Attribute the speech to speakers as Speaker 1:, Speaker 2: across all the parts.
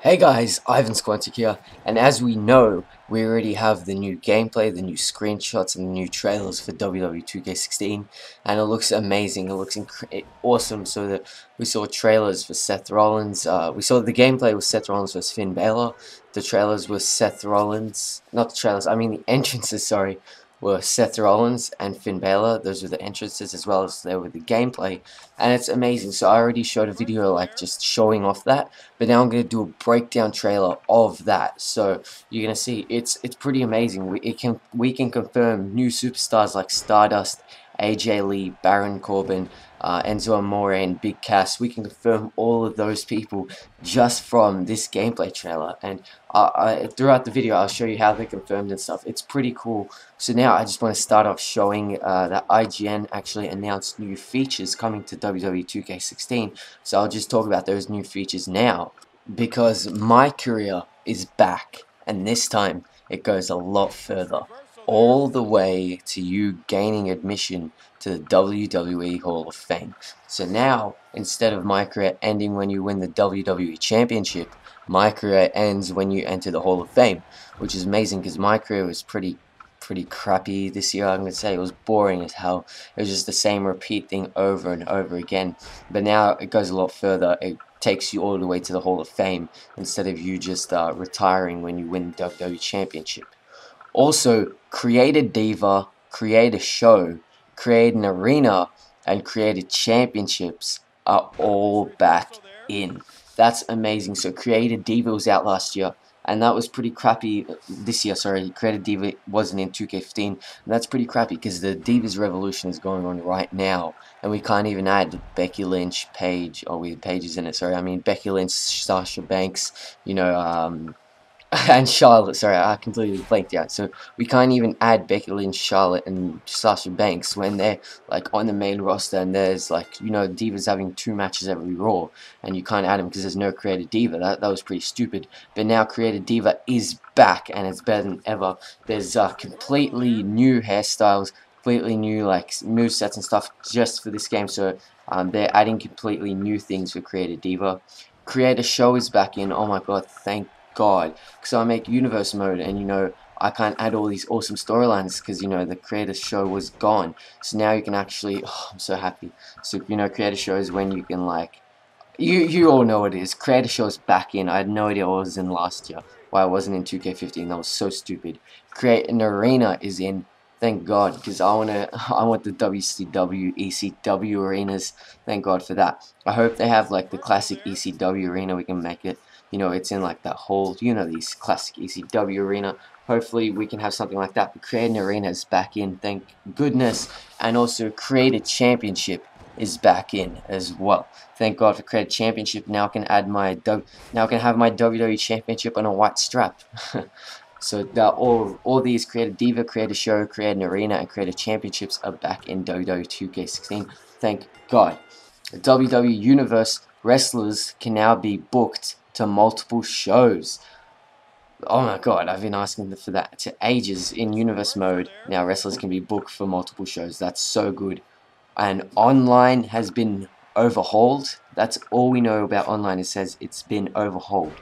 Speaker 1: Hey guys, Ivan's Quantic here, and as we know, we already have the new gameplay, the new screenshots, and the new trailers for WWE 2K16, and it looks amazing, it looks awesome. So that we saw trailers for Seth Rollins, we saw the gameplay with Seth Rollins versus Finn Balor, the trailers were Seth Rollins, not the trailers, I mean the entrances, sorry, were Seth Rollins and Finn Balor. Those were the entrances as well as they were the gameplay, and it's amazing. So I already showed a video like just showing off that, but now I'm going to do a breakdown trailer of that. So you're going to see it's pretty amazing. We can confirm new superstars like Stardust, AJ Lee, Baron Corbin, Enzo Amore, and Big Cass. We can confirm all of those people just from this gameplay trailer. And throughout the video, I'll show you how they're confirmed and stuff. It's pretty cool. So now I just want to start off showing that IGN actually announced new features coming to WWE 2K16. So I'll just talk about those new features now, because my career is back, and this time it goes a lot further, all the way to you gaining admission to the WWE Hall of Fame. So now, instead of my career ending when you win the WWE Championship, my career ends when you enter the Hall of Fame, which is amazing because my career was pretty crappy this year. I'm gonna say it was boring as hell. It was just the same repeat thing over and over again. But now it goes a lot further. It takes you all the way to the Hall of Fame instead of you just retiring when you win the WWE Championship. Also, create a diva, create a show, create an arena, and created championships are all back in. That's amazing. So Created Diva was out last year, and that was pretty crappy this year. Sorry, Created Diva wasn't in 2K15, and that's pretty crappy because the Divas Revolution is going on right now, and we can't even add Becky Lynch, Paige, or we have Pages in it. Sorry, I mean Becky Lynch, Sasha Banks, and Charlotte. Sorry, I completely blanked out. So we can't even add Becky Lynch, Charlotte, and Sasha Banks when they're like on the main roster, and there's like Divas having 2 matches every Raw, and you can't add them because there's no Created Diva. That was pretty stupid. But now Created Diva is back, and it's better than ever. There's completely new hairstyles, completely new like movesets and stuff just for this game. So they're adding completely new things for Created Diva. Creator Show is back in. Oh my god, thank God, because I make universe mode, and I can't add all these awesome storylines because the creator show was gone. So now you can actually, oh, I'm so happy. So creator show is when you can like, you all know what it is. Creator show is back in. I had no idea what was in last year. Why I wasn't in 2K15. That was so stupid. Create an arena is in. Thank God, because I want the WCW, ECW arenas. Thank God for that. I hope they have like the classic ECW arena. We can make it. It's in like that whole, these classic ECW arena. Hopefully we can have something like that. But Create an Arena is back in, thank goodness. And also Create a Championship is back in as well. Thank God for Create a Championship. Now I can add now I can have my WWE Championship on a white strap. So all these Create a Diva, Create a Show, Create an Arena, and Create a Championships are back in WWE 2K16. Thank God. The WWE Universe wrestlers can now be booked to multiple shows. Oh my god, I've been asking for that to ages in universe mode. Now wrestlers can be booked for multiple shows. That's so good. And online has been overhauled. That's all we know about online. It says it's been overhauled.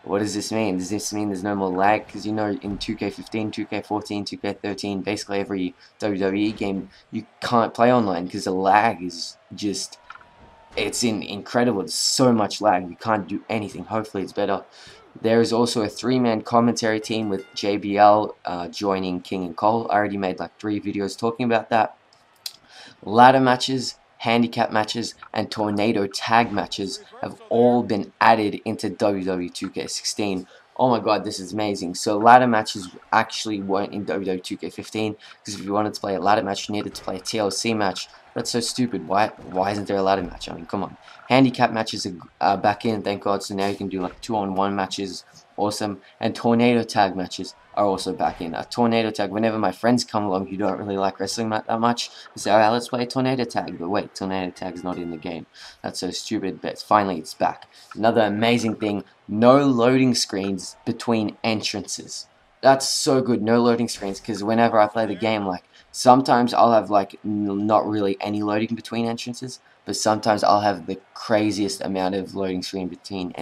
Speaker 1: What does this mean? Does this mean there's no more lag? Because in 2K15, 2K14, 2K13, basically every WWE game, you can't play online because the lag is just, it's incredible. There's so much lag. You can't do anything. Hopefully it's better. There is also a 3-man commentary team with JBL joining King and Cole. I already made like 3 videos talking about that. Ladder matches, handicap matches, and tornado tag matches have all been added into WWE 2K16. Oh my god, this is amazing. So ladder matches actually weren't in WWE 2K15, because if you wanted to play a ladder match, you needed to play a TLC match. That's so stupid. Why isn't there a ladder match? I mean, come on. Handicap matches are back in, thank God. So now you can do like 2-on-1 matches. Awesome. And tornado tag matches are also back in. A tornado tag, whenever my friends come along who don't really like wrestling that much, they say, alright, let's play a tornado tag. But wait, tornado tag's not in the game. That's so stupid, but finally it's back. Another amazing thing, no loading screens between entrances. That's so good, no loading screens, because whenever I play the game, like, sometimes I'll have, like, not really any loading between entrances, but sometimes I'll have the craziest amount of loading screen between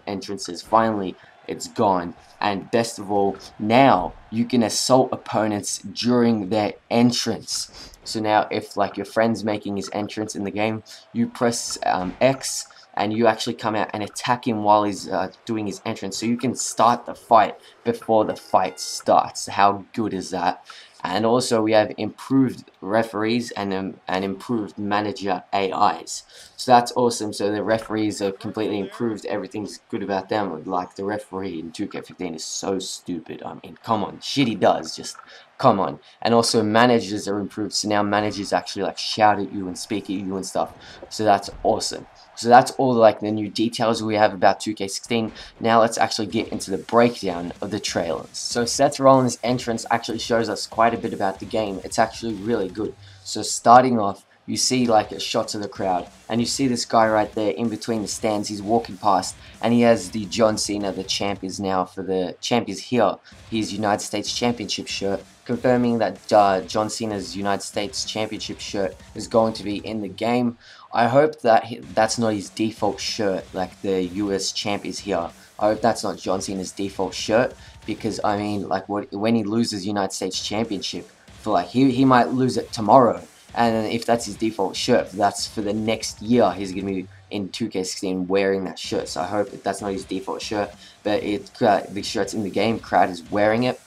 Speaker 1: entrances. Finally, it's gone. And best of all, now you can assault opponents during their entrance. So now if like your friend's making his entrance in the game, you press X and you actually come out and attack him while he's doing his entrance. So you can start the fight before the fight starts. How good is that? And also we have improved referees and improved manager AIs. So that's awesome. So the referees are completely improved. Everything's good about them. Like the referee in 2K15 is so stupid. I mean, come on. Shit he does. Just come on. And also managers are improved. So now managers actually like shout at you and speak at you and stuff. So that's awesome. So that's all like the new details we have about 2K16. Now let's actually get into the breakdown of the trailers. So Seth Rollins' entrance actually shows us quite a bit about the game. It's actually really good. So starting off, you see like shots of the crowd, and you see this guy right there in between the stands. He's walking past, and he has the John Cena, the champ is now for the champ is here, his United States Championship shirt, confirming that John Cena's United States Championship shirt is going to be in the game. I hope that that's not his default shirt, like the US champ is here. I hope that's not John Cena's default shirt, because I mean, like when he loses United States Championship, for like he might lose it tomorrow. And if that's his default shirt, that's for the next year. He's going to be in 2K16 wearing that shirt. So I hope that that's not his default shirt. But the shirt's in the game. Crowd is wearing it.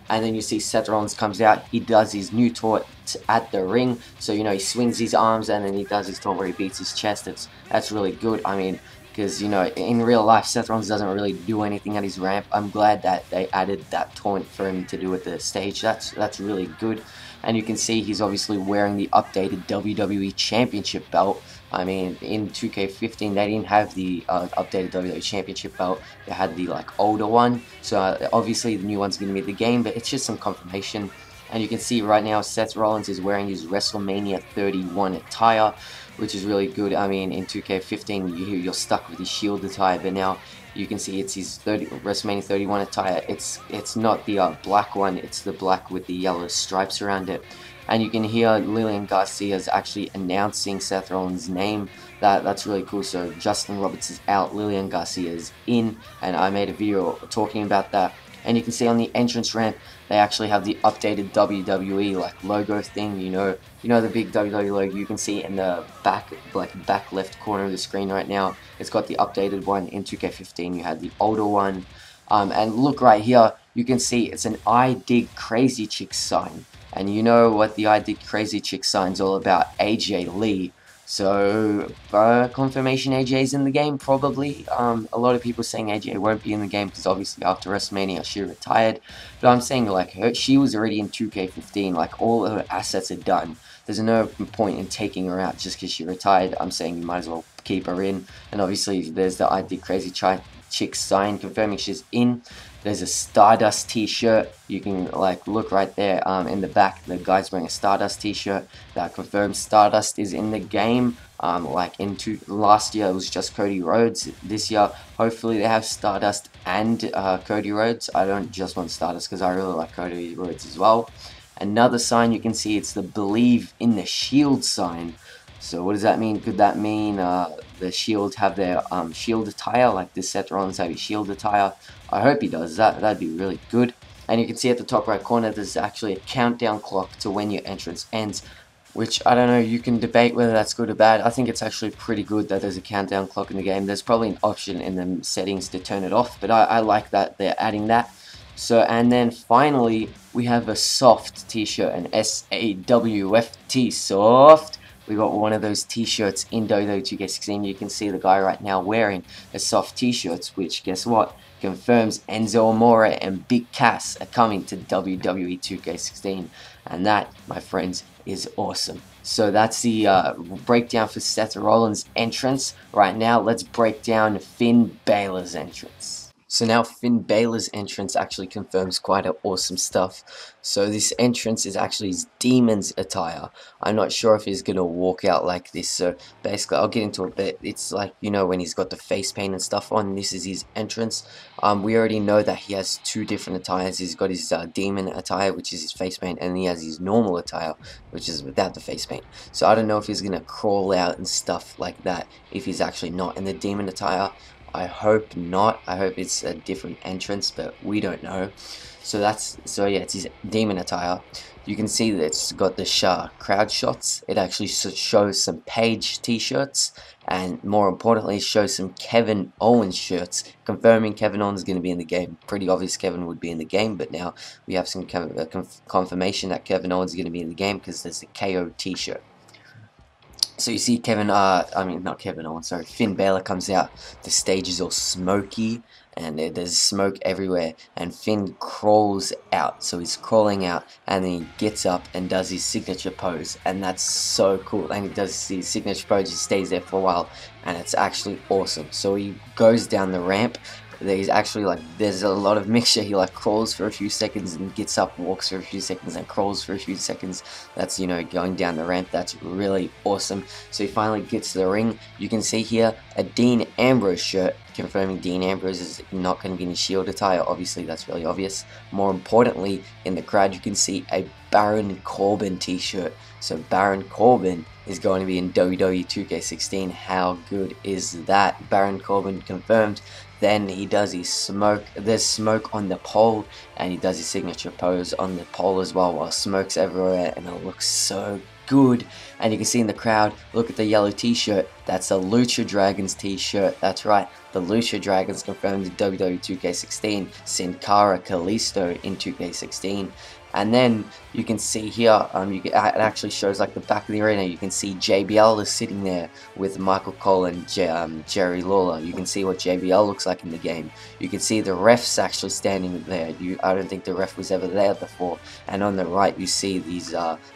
Speaker 1: And then you see Seth Rollins comes out. He does his new taunt at the ring. So, you know, he swings his arms and then he does his taunt where he beats his chest. That's really good. I mean, because, you know, in real life, Seth Rollins doesn't really do anything at his ramp. I'm glad that they added that taunt for him to do at the stage. That's really good. And you can see he's obviously wearing the updated WWE Championship belt. I mean, in 2K15, they didn't have the updated WWE Championship belt. They had the, like, older one. So, obviously, the new one's going to be the game, but it's just some confirmation. And you can see right now, Seth Rollins is wearing his WrestleMania 31 attire, which is really good. I mean, in 2K15, you're stuck with his Shield attire, but now you can see it's his WrestleMania 31 attire. It's not the black one, it's the black with the yellow stripes around it. And you can hear Lillian Garcia's actually announcing Seth Rollins' name. That's really cool. So Justin Roberts is out, Lillian Garcia is in, and I made a video talking about that. And you can see on the entrance ramp, they actually have the updated WWE like logo thing. You know the big WWE logo. You can see in the back left corner of the screen right now. It's got the updated one. In 2K15, you had the older one. And look right here, you can see it's an I Dig Crazy Chick sign. And you know what the I Dig Crazy Chick sign's all about? AJ Lee. So, confirmation AJ's in the game, probably. A lot of people saying AJ won't be in the game because obviously after WrestleMania she retired. But I'm saying like she was already in 2K15, like all her assets are done. There's no point in taking her out just because she retired. I'm saying you might as well keep her in. And obviously there's the I Did Crazy Chick sign confirming she's in. There's a Stardust t-shirt. You can like look right there in the back. The guy's wearing a Stardust t-shirt that confirms Stardust is in the game. Like last year it was just Cody Rhodes. This year hopefully they have Stardust and Cody Rhodes. I don't just want Stardust because I really like Cody Rhodes as well. Another sign you can see, it's the Believe in the Shield sign. So what does that mean? Could that mean the Shield have their Shield attire, like the Seth Rollins have his Shield attire? I hope he does that. That'd be really good. And you can see at the top right corner, there's actually a countdown clock to when your entrance ends, which I don't know, you can debate whether that's good or bad. I think it's actually pretty good that there's a countdown clock in the game. There's probably an option in the settings to turn it off, but I like that they're adding that. So, and then finally, we have a soft t-shirt, an SAWFT, soft. We got one of those t-shirts in WWE 2K16. You can see the guy right now wearing a soft t-shirt, which, guess what, confirms Enzo Amore and Big Cass are coming to WWE 2K16. And that, my friends, is awesome. So that's the breakdown for Seth Rollins' entrance. Right now, let's break down Finn Balor's entrance. So now Finn Balor's entrance actually confirms quite awesome stuff. So this entrance is actually his demon's attire. I'm not sure if he's gonna walk out like this. So basically, I'll get into it, but it's like, you know, when he's got the face paint and stuff on. This is his entrance. We already know that he has two different attires. He's got his demon attire, which is his face paint, and he has his normal attire, which is without the face paint. So I don't know if he's gonna crawl out and stuff like that if he's actually not in the demon attire. I hope not. I hope it's a different entrance, but we don't know. So yeah, it's his demon attire. You can see that it's got the crowd shots. It actually shows some Paige t-shirts, and more importantly, shows some Kevin Owens shirts, confirming Kevin Owens is going to be in the game. Pretty obvious Kevin would be in the game, but now we have some confirmation that Kevin Owens is going to be in the game because there's a KO t-shirt. So you see Finn Balor comes out, the stage is all smoky, and there's smoke everywhere, and Finn crawls out, so he's crawling out, and then he gets up and does his signature pose, and that's so cool, and he does his signature pose, he stays there for a while, and it's actually awesome. So he goes down the ramp. There's a lot of mixture. He like crawls for a few seconds and gets up, walks for a few seconds and crawls for a few seconds. That's, you know, going down the ramp. That's really awesome. So he finally gets to the ring. You can see here a Dean Ambrose shirt, confirming Dean Ambrose is not going to be in his Shield attire. Obviously, that's really obvious. More importantly, in the crowd, you can see a Baron Corbin t-shirt. So Baron Corbin is going to be in WWE 2K16. How good is that? Baron Corbin confirmed. Then he does his smoke. There's smoke on the pole, and he does his signature pose on the pole as well, while smoke's everywhere, and it looks so good. And you can see in the crowd, look at the yellow t-shirt. That's a Lucha Dragons t-shirt. That's right, the Lucha Dragons confirmed in WWE 2K16. Sin Cara Kalisto in 2K16. And then you can see here, it actually shows like the back of the arena. You can see JBL is sitting there with Michael Cole and Jerry Lawler. You can see what JBL looks like in the game. You can see the refs actually standing there. I don't think the ref was ever there before. And on the right, you see these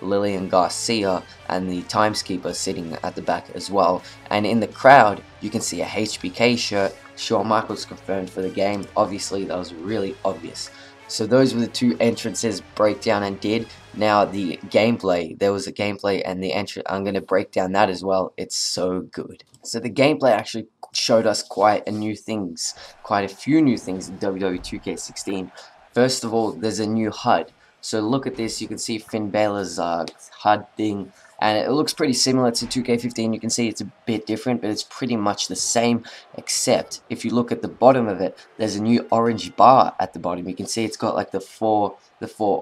Speaker 1: Lillian Garcia and the Timeskeeper sitting at the back as well. And in the crowd, you can see a HBK shirt. Shawn Michaels confirmed for the game. Obviously, that was really obvious. So those were the two entrances breakdown and did. Now the gameplay, there was a gameplay and the entrance, I'm going to break down that as well. It's so good. So the gameplay actually showed us quite a few new things in WWE 2K16. First of all, there's a new HUD. So look at this, you can see Finn Balor's HUD thing, and it looks pretty similar to 2K15. You can see it's a bit different, but it's pretty much the same, except if you look at the bottom of it, there's a new orange bar at the bottom. You can see it's got like the four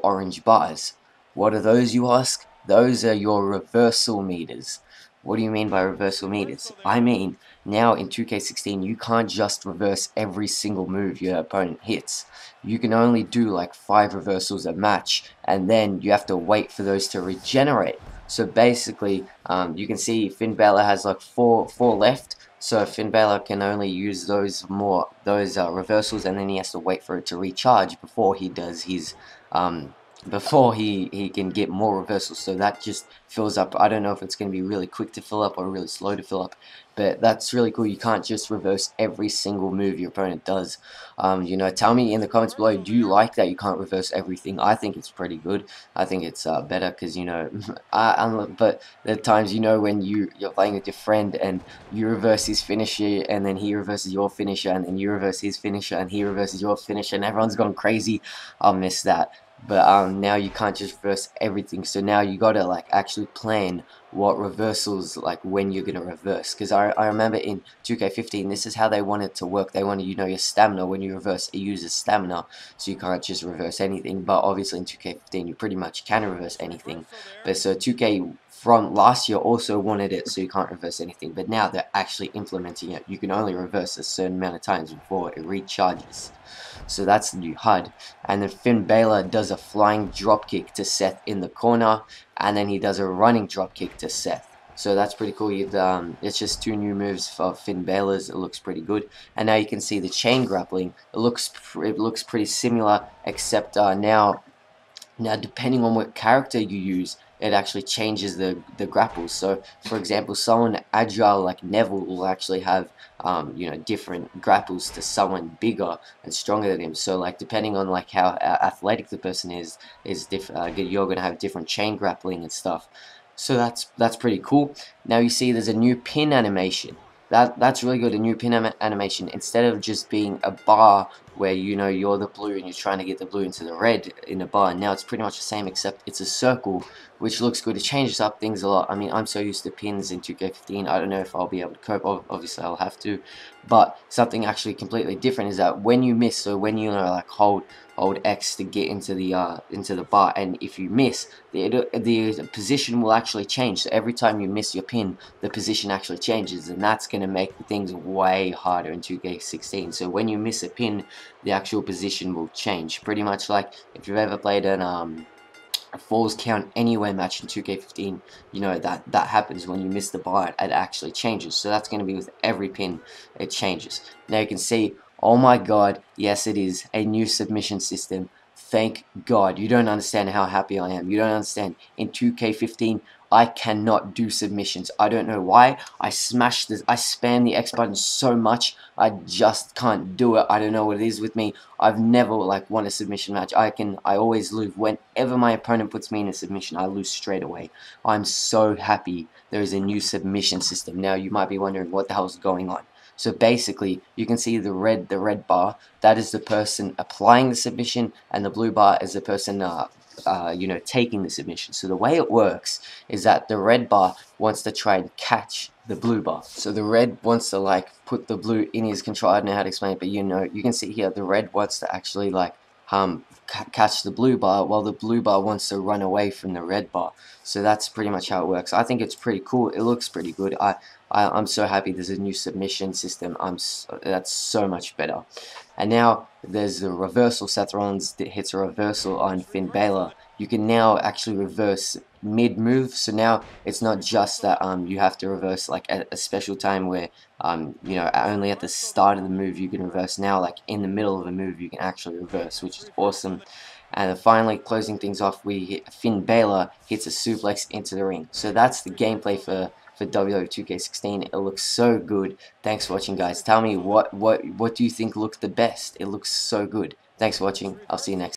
Speaker 1: orange bars. What are those, you ask? Those are your reversal meters. What do you mean by reversal meters? I mean, now in 2K16, you can't just reverse every single move your opponent hits. You can only do like 5 reversals a match, and then you have to wait for those to regenerate. So basically, you can see Finn Balor has like four left. So Finn Balor can only use those reversals, and then he has to wait for it to recharge before he does his before he can get more reversals. So that just fills up. I don't know if it's going to be really quick to fill up or really slow to fill up, but that's really cool. You can't just reverse every single move your opponent does. You know, tell me in the comments below, do you like that you can't reverse everything? I think it's pretty good. I think it's better because, you know, but there are times, you know, when you're playing with your friend and you reverse his finisher, and then he reverses your finisher, and then you reverse his finisher, and he reverses your finisher, and everyone's gone crazy. I'll miss that. But now you can't just reverse everything, so now you gotta like actually plan what reversals, like when you're gonna reverse. Because I remember in 2K15, this is how they want it to work. They want, you know, your stamina. When you reverse, it uses stamina, so you can't just reverse anything. But obviously in 2K15, you pretty much can reverse anything. But so 2K from last year also wanted it, so you can't reverse anything. But now they're actually implementing it. You can only reverse a certain amount of times before it recharges. So that's the new HUD. And then Finn Balor does a flying dropkick to Seth in the corner, and then he does a running dropkick to Seth. So that's pretty cool. It's just 2 new moves for Finn Balor's. It looks pretty good. And now you can see the chain grappling. It looks pretty similar, except now depending on what character you use, it actually changes the grapples. So for example, someone agile like Neville will actually have you know, different grapples to someone bigger and stronger than him. So like depending on like how athletic the person is different. You're gonna have different chain grappling and stuff. So that's pretty cool. Now you see there's a new pin animation. That's really good. A new pin animation, instead of just being a bar where, you know, you're the blue and you're trying to get the blue into the red in a bar. Now it's pretty much the same, except it's a circle, which looks good. It changes up things a lot. I mean, I'm so used to pins in 2K15. I don't know if I'll be able to cope. Obviously I'll have to, but something actually completely different is that when you miss, so when you know, like hold X to get into the bar, and if you miss, the position will actually change. So every time you miss your pin, the position actually changes, and that's going to make things way harder in 2K16. So when you miss a pin, the actual position will change. Pretty much like if you've ever played a falls count anywhere match in 2K15, you know that happens when you miss the bar. It actually changes. So that's going to be with every pin. It changes. Now you can see, oh my god, yes, it is a new submission system. Thank God. You don't understand how happy I am. You don't understand. In 2K15, I cannot do submissions. I don't know why. I spam the X button so much, I just can't do it. I don't know what it is with me. I've never like won a submission match. I always lose. Whenever my opponent puts me in a submission, I lose straight away. I'm so happy there is a new submission system. Now you might be wondering what the hell is going on. So basically, you can see the red bar. That is the person applying the submission, and the blue bar is the person you know, taking the submission. So the way it works is that the red bar wants to try and catch the blue bar. So the red wants to like put the blue in his control. I don't know how to explain it, but you know, you can see here the red wants to actually like catch the blue bar, while the blue bar wants to run away from the red bar. So that's pretty much how it works. I think it's pretty cool. It looks pretty good. I'm so happy there's a new submission system. That's so much better. And now there's the reversal. Seth Rollins hits a reversal on Finn Balor. You can now actually reverse mid-move. So now it's not just that you have to reverse like at a special time where you know, only at the start of the move you can reverse. Now like in the middle of a move you can actually reverse, which is awesome. And then finally, closing things off, Finn Balor hits a suplex into the ring. So that's the gameplay for WWE 2K16. It looks so good. Thanks for watching, guys. Tell me what do you think looks the best? It looks so good. Thanks for watching. I'll see you next time.